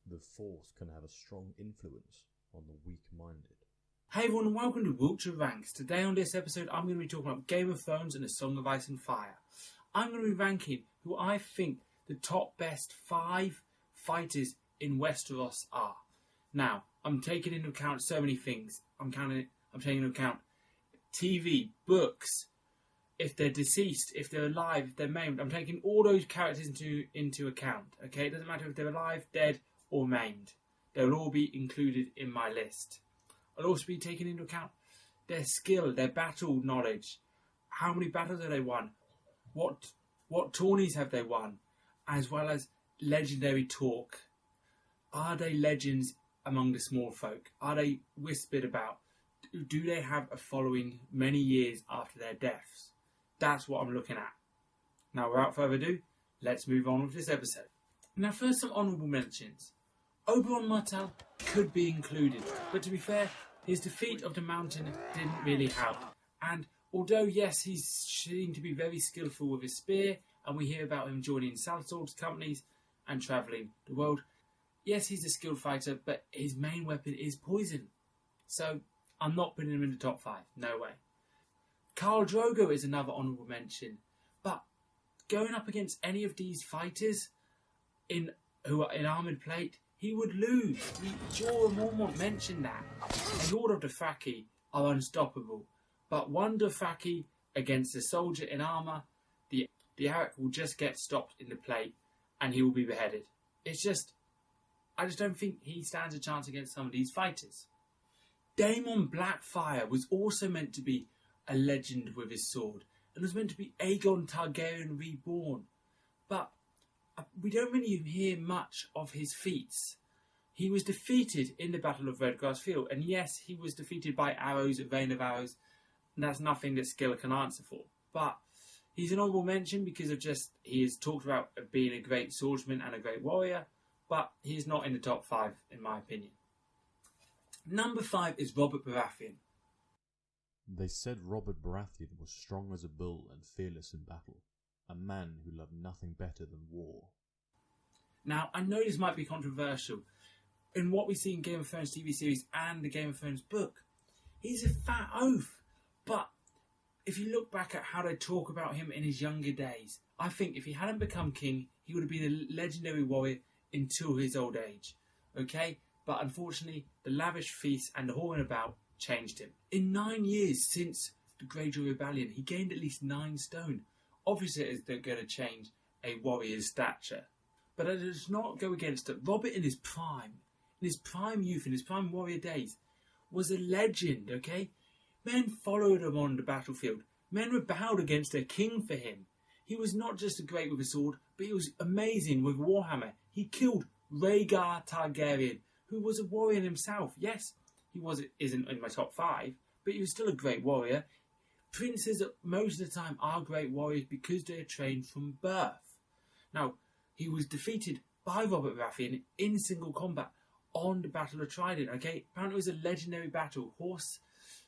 The Force can have a strong influence on the weak-minded. Hey everyone, and welcome to Wiltshire Ranks. Today on this episode I'm going to be talking about Game of Thrones and A Song of Ice and Fire. I'm going to be ranking who I think the top best 5 fighters in Westeros are. Now, I'm taking into account so many things. I'm taking into account TV, books, if they're deceased, if they're alive, if they're maimed. I'm taking all those characters into account. Okay, it doesn't matter if they're alive, dead, or maimed. They'll all be included in my list. I'll also be taking into account their skill, their battle knowledge. How many battles have they won? What tourneys have they won? As well as legendary talk. Are they legends among the small folk? Are they whispered about? Do they have a following many years after their deaths? That's what I'm looking at. Now, without further ado, let's move on with this episode. Now, first, some honourable mentions. Oberyn Martell could be included, but to be fair, his defeat of the Mountain didn't really help. And although, yes, he seemed to be very skillful with his spear, and we hear about him joining sellswords companies and travelling the world, yes, he's a skilled fighter, but his main weapon is poison. So, I'm not putting him in the top 5. No way. Khal Drogo is another honourable mention, but going up against any of these fighters who are in armoured plate, he would lose. Jorah Mormont mentioned that. A Lord of Dothraki are unstoppable, but one Dothraki against a soldier in armour, the Arrak will just get stopped in the plate and he will be beheaded. I just don't think he stands a chance against some of these fighters. Daemon Blackfyre was also meant to be a legend with his sword, and was meant to be Aegon Targaryen reborn, but we don't really hear much of his feats. He was defeated in the Battle of Redgrass Field, and yes, he was defeated by arrows, a vein of arrows, and that's nothing that skill can answer for. But he's an honourable mention because of he is talked about being a great swordsman and a great warrior, but he's not in the top 5 in my opinion. Number 5 is Robert Baratheon. They said Robert Baratheon was strong as a bull and fearless in battle, a man who loved nothing better than war. Now, I know this might be controversial. In what we see in Game of Thrones TV series and the Game of Thrones book, he's a fat oaf. But if you look back at how they talk about him in his younger days, I think if he hadn't become king, he would have been a legendary warrior until his old age. Okay? But unfortunately, the lavish feasts and the whoring about changed him. In 9 years since the Greyjoy Rebellion, he gained at least 9 stone. Obviously, it's going to change a warrior's stature. But it does not go against it. Robert in his prime youth, in his prime warrior days, was a legend, okay? Men followed him on the battlefield. Men rebelled against their king for him. He was not just a great with a sword, but he was amazing with Warhammer. He killed Rhaegar Targaryen, who was a warrior himself. Yes, he isn't in my top 5, but he was still a great warrior. Princes, most of the time, are great warriors because they are trained from birth. Now, he was defeated by Robert Baratheon in single combat on the Battle of Trident. Okay, apparently it was a legendary battle.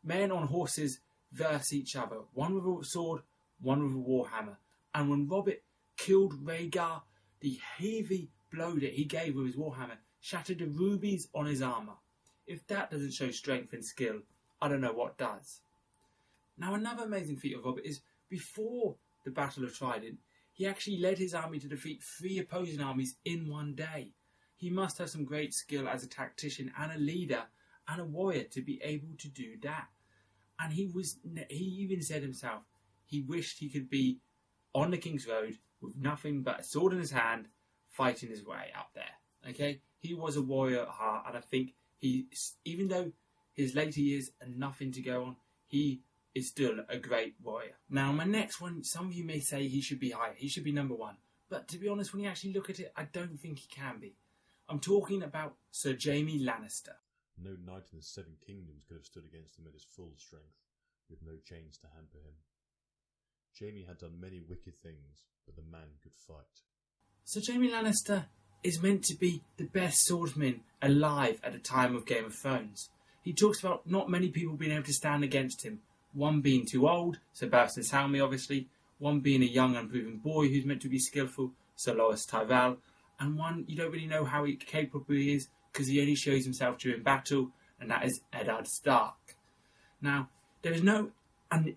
Men on horses versus each other. One with a sword, one with a warhammer. And when Robert killed Rhaegar, the heavy blow that he gave with his warhammer shattered the rubies on his armour. If that doesn't show strength and skill, I don't know what does. Now, another amazing feat of Robert is before the Battle of Trident, he actually led his army to defeat 3 opposing armies in one day. He must have some great skill as a tactician and a leader and a warrior to be able to do that. And he even said himself, he wished he could be on the King's Road with nothing but a sword in his hand, fighting his way up there. Okay, he was a warrior at heart, and I think even though his later years are nothing to go on, he is still a great warrior. Now, my next one, some of you may say he should be higher. He should be number 1. But to be honest, when you actually look at it, I don't think he can be. I'm talking about Sir Jaime Lannister. No knight in the 7 kingdoms could have stood against him at his full strength, with no chains to hamper him. Jaime had done many wicked things, but the man could fight. Sir Jaime Lannister is meant to be the best swordsman alive at the time of Game of Thrones. He talks about not many people being able to stand against him. One being too old, Sir Barristan Selmy obviously. One being a young unproven boy who's meant to be skillful, Sir Loras Tyrell. and one you don't really know how capable he is because he only shows himself during battle, and that is Eddard Stark. Now, there is no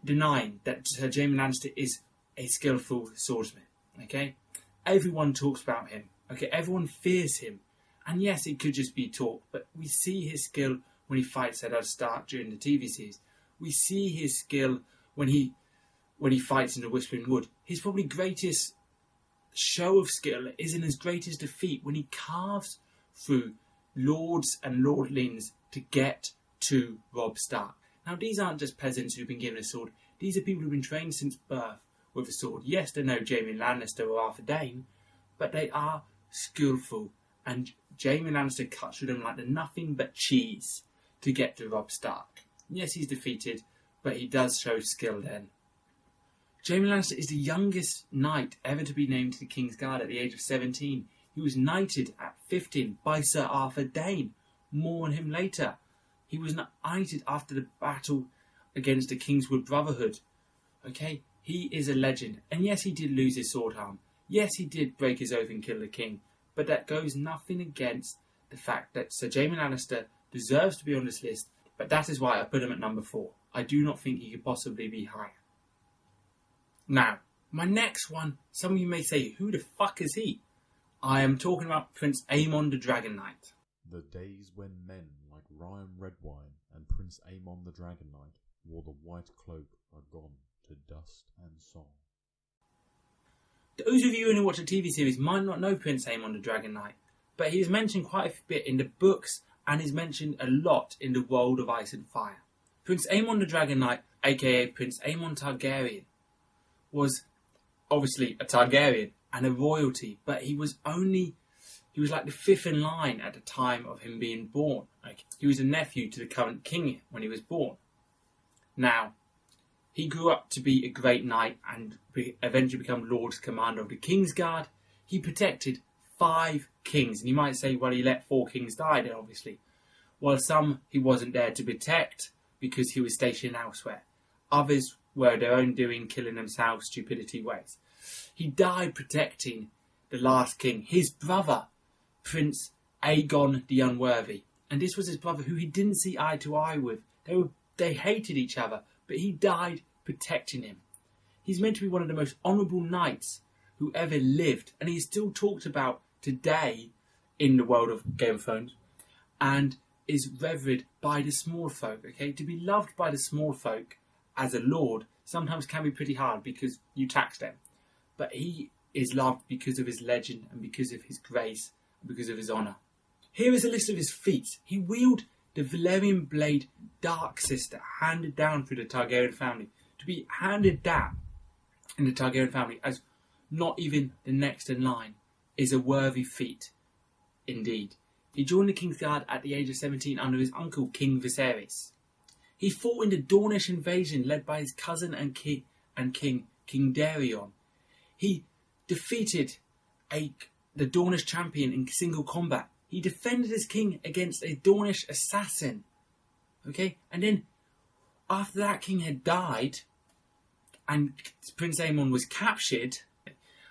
denying that Sir Jaime Lannister is a skillful swordsman. Okay, everyone talks about him. Okay, everyone fears him, and yes, it could just be talk, but we see his skill when he fights Eddard Stark during the TV series. We see his skill when he fights in the Whispering Wood. His probably greatest show of skill is in his greatest defeat when he carves through lords and lordlings to get to Robb Stark. Now, these aren't just peasants who've been given a sword. These are people who've been trained since birth with a sword. Yes, they're no Jaime Lannister or Arthur Dayne, but they are skillful. And Jaime Lannister cuts through them like they're nothing but cheese to get to Robb Stark. Yes, he's defeated, but he does show skill then. Jaime Lannister is the youngest knight ever to be named to the King's Guard at the age of 17. He was knighted at 15 by Sir Arthur Dayne. More on him later. He was knighted after the battle against the Kingswood Brotherhood. Okay, he is a legend. And yes, he did lose his sword arm. Yes, he did break his oath and kill the king. But that goes nothing against the fact that Sir Jaime Lannister deserves to be on this list. But that is why I put him at number 4. I do not think he could possibly be higher. Now, my next one, some of you may say, who the fuck is he? I am talking about Prince Amon the Dragon Knight. The days when men like Ryan Redwine and Prince Amon the Dragon Knight wore the white cloak are gone to dust and song. Those of you who watch the TV series might not know Prince Amon the Dragon Knight, but he is mentioned quite a bit in the books and is mentioned a lot in the world of Ice and Fire. Prince Amon the Dragon Knight, aka Prince Amon Targaryen, was obviously a Targaryen and a royalty, but he was like the 5th in line at the time of him being born. Like, he was a nephew to the current king when he was born. Now, he grew up to be a great knight and eventually become Lord Commander of the King's Guard. He protected 5 kings, and you might say, well, he let 4 kings die then, obviously. Well, some he wasn't there to protect because he was stationed elsewhere. Others were their own doing, killing themselves, stupidity ways. He died protecting the last king, his brother, Prince Aegon the Unworthy. And this was his brother who he didn't see eye to eye with. They hated each other, but he died protecting him. He's meant to be one of the most honourable knights who ever lived, and he's still talked about today in the world of Game of Thrones, and is revered by the small folk. Okay, to be loved by the small folk as a lord sometimes can be pretty hard because you tax them, but he is loved because of his legend and because of his grace and because of his honour. Here is a list of his feats. He wielded the Valyrian blade Dark Sister, handed down through the Targaryen family. To be handed down in the Targaryen family as not even the next in line is a worthy feat indeed. He joined the King's Guard at the age of 17 under his uncle King Viserys. He fought in the Dornish invasion led by his cousin and king King Daeron. He defeated the Dornish champion in single combat. He defended his king against a Dornish assassin. Okay, and then after that king had died and Prince Aemon was captured,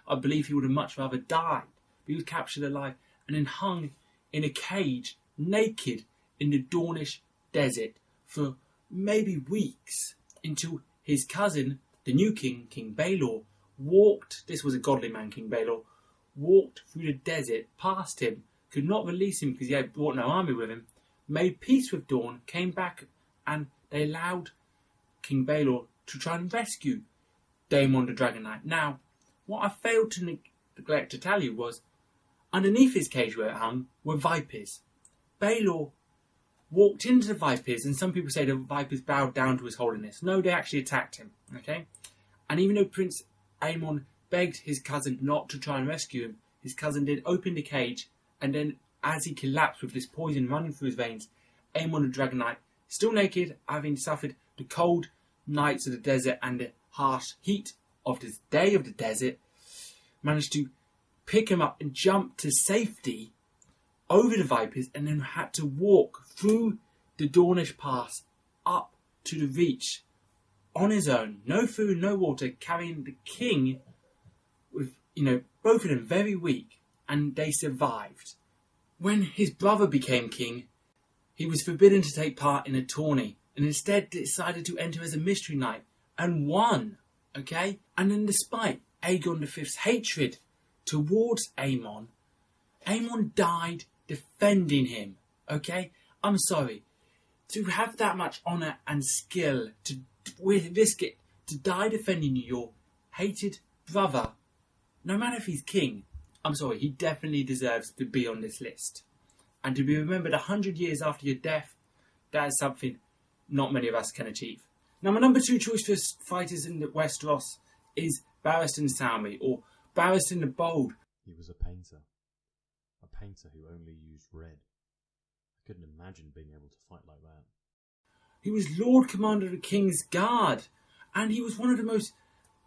I believe he would have much rather died. But he was captured alive and then hung in a cage, naked, in the Dornish desert for maybe weeks until his cousin, the new king, King Baelor, this was a godly man, King Baelor, walked through the desert past him, could not release him because he had brought no army with him, made peace with Dorne, came back, and they allowed King Baelor to try and rescue Daemon the Dragon Knight. Now, what I failed to neglect to tell you was, underneath his cage where it hung were vipers. Baelor walked into the vipers, and some people say the vipers bowed down to his holiness. No, they actually attacked him, okay? And even though Prince Aemon begged his cousin not to try and rescue him, his cousin did open the cage, and then as he collapsed with this poison running through his veins, Aemon the Dragon Knight, still naked, having suffered the cold nights of the desert and the harsh heat of this day of the desert, managed to pick him up and jump to safety over the vipers, and then had to walk through the Dornish Pass up to the Reach on his own. No food, no water, carrying the king with, both of them very weak. and they survived. When his brother became king, he was forbidden to take part in a tourney and instead decided to enter as a mystery knight and won, okay? And then despite Aegon V's hatred towards Amon, Amon died defending him, okay? I'm sorry. To have that much honour and skill, to risk it, to die defending your hated brother, no matter if he's king, I'm sorry, he definitely deserves to be on this list. And to be remembered 100 years after your death, that is something not many of us can achieve. Now, my number 2 choice for fighters in Westeros is Barristan Selmy, or Barristan the Bold. He was a painter who only used red. I couldn't imagine being able to fight like that. He was Lord Commander of the King's Guard, and he was one of the most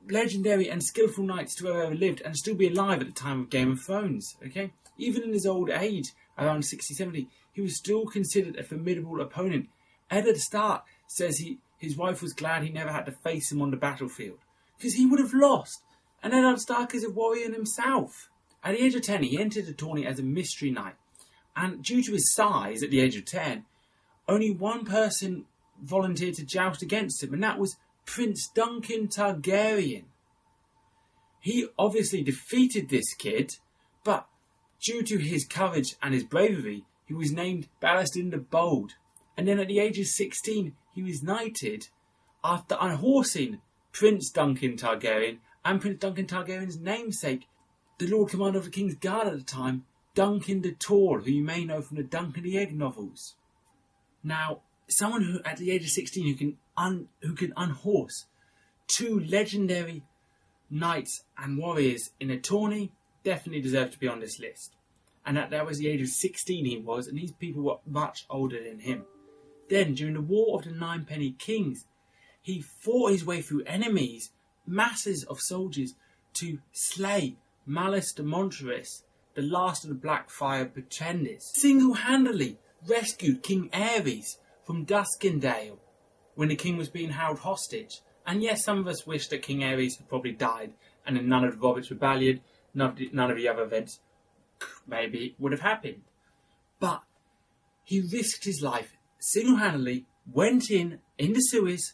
legendary and skillful knights to have ever lived and still be alive at the time of Game of Thrones, okay? Even in his old age, around 60, 70, he was still considered a formidable opponent. Eddard Stark says his wife was glad he never had to face him on the battlefield, because he would have lost, and Eddard Stark is a warrior in himself. At the age of 10, he entered the tourney as a mystery knight, and due to his size at the age of 10, only one person volunteered to joust against him, and that was Prince Duncan Targaryen. He obviously defeated this kid, but due to his courage and his bravery, he was named Barristan the Bold. And then at the age of 16, he was knighted after unhorsing Prince Duncan Targaryen and Prince Duncan Targaryen's namesake, the Lord Commander of the King's Guard at the time, Duncan the Tall, who you may know from the Duncan the Egg novels. Now, someone who at the age of 16 who can unhorse 2 legendary knights and warriors in a tourney definitely deserves to be on this list. And that was the age of 16 he was, and these people were much older than him. Then, during the War of the Ninepenny Kings, he fought his way through enemies, masses of soldiers, to slay Malice de Montrose, the last of the Blackfire pretenders. Single-handedly rescued King Aerys from Duskendale when the king was being held hostage. And yes, some of us wish that King Aerys had probably died, and then none of the Robert's Rebellion, none of the other events maybe would have happened. But he risked his life single-handedly, went in the sewers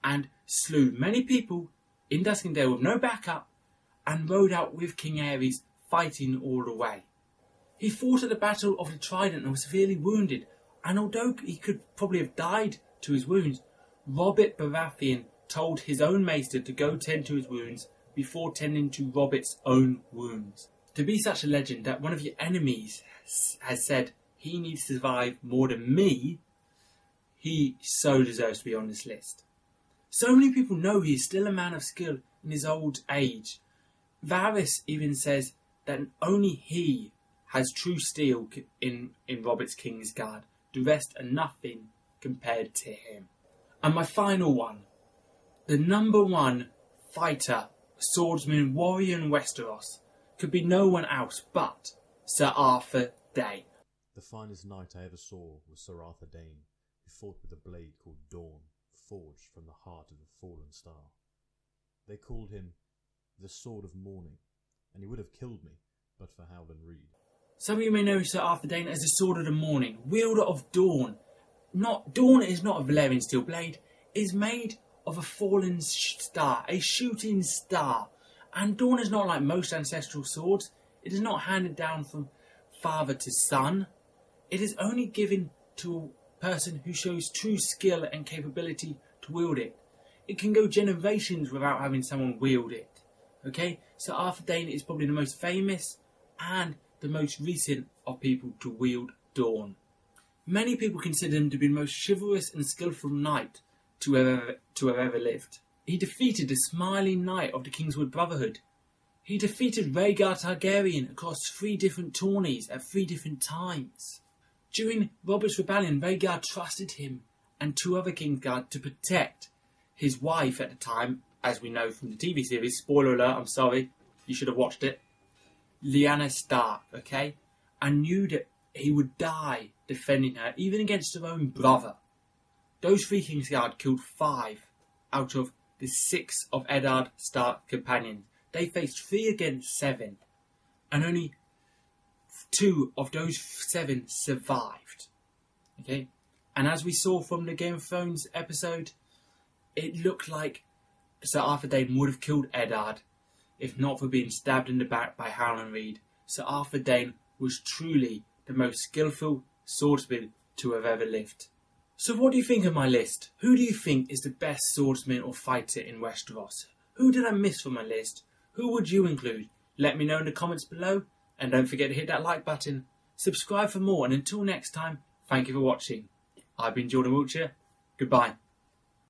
and slew many people in Duskendale with no backup, and rode out with King Aerys, fighting all the way. He fought at the Battle of the Trident and was severely wounded, and although he could probably have died to his wounds, Robert Baratheon told his own maester to go tend to his wounds before tending to Robert's own wounds. To be such a legend that one of your enemies has said he needs to survive more than me, he so deserves to be on this list. So many people know he is still a man of skill in his old age. Varys even says that only he has true steel in Robert's King's Guard. The rest are nothing compared to him. And my final one, the number 1 fighter, swordsman, warrior in Westeros, could be no one else but Sir Arthur Dayne. The finest knight I ever saw was Sir Arthur Dayne, who fought with a blade called Dawn, forged from the heart of the fallen star. They called him the Sword of Morning, and he would have killed me but for Howland Reed. Some of you may know Sir Arthur Dayne as the Sword of the Morning, wielder of Dawn. Dawn is not a Valyrian steel blade, it is made of a fallen star, a shooting star. And Dawn is not like most ancestral swords. It is not handed down from father to son. It is only given to a person who shows true skill and capability to wield it. It can go generations without having someone wield it. Okay, so Arthur Dayne is probably the most famous and the most recent of people to wield Dawn. Many people consider him to be the most chivalrous and skillful knight to have ever lived. He defeated the Smiling Knight of the Kingswood Brotherhood. He defeated Rhaegar Targaryen across 3 different tourneys at 3 different times. During Robert's Rebellion, Rhaegar trusted him and 2 other Kingsguard to protect his wife at the time, as we know from the TV series. Spoiler alert, I'm sorry, you should have watched it. Lyanna Stark, okay? And knew that he would die defending her, even against her own brother. Those 3 Kingsguard killed 5 out of the 6 of Eddard Stark's companions. They faced 3 against 7. And only 2 of those 7 survived. Okay, and as we saw from the Game of Thrones episode, it looked like Sir Arthur Dayne would have killed Eddard if not for being stabbed in the back by Howland Reed. Sir Arthur Dayne was truly the most skillful swordsman to have ever lived. So what do you think of my list? Who do you think is the best swordsman or fighter in Westeros? Who did I miss from my list? Who would you include? Let me know in the comments below, and don't forget to hit that like button. Subscribe for more, and until next time, thank you for watching. I've been Jordan Wiltshire. Goodbye.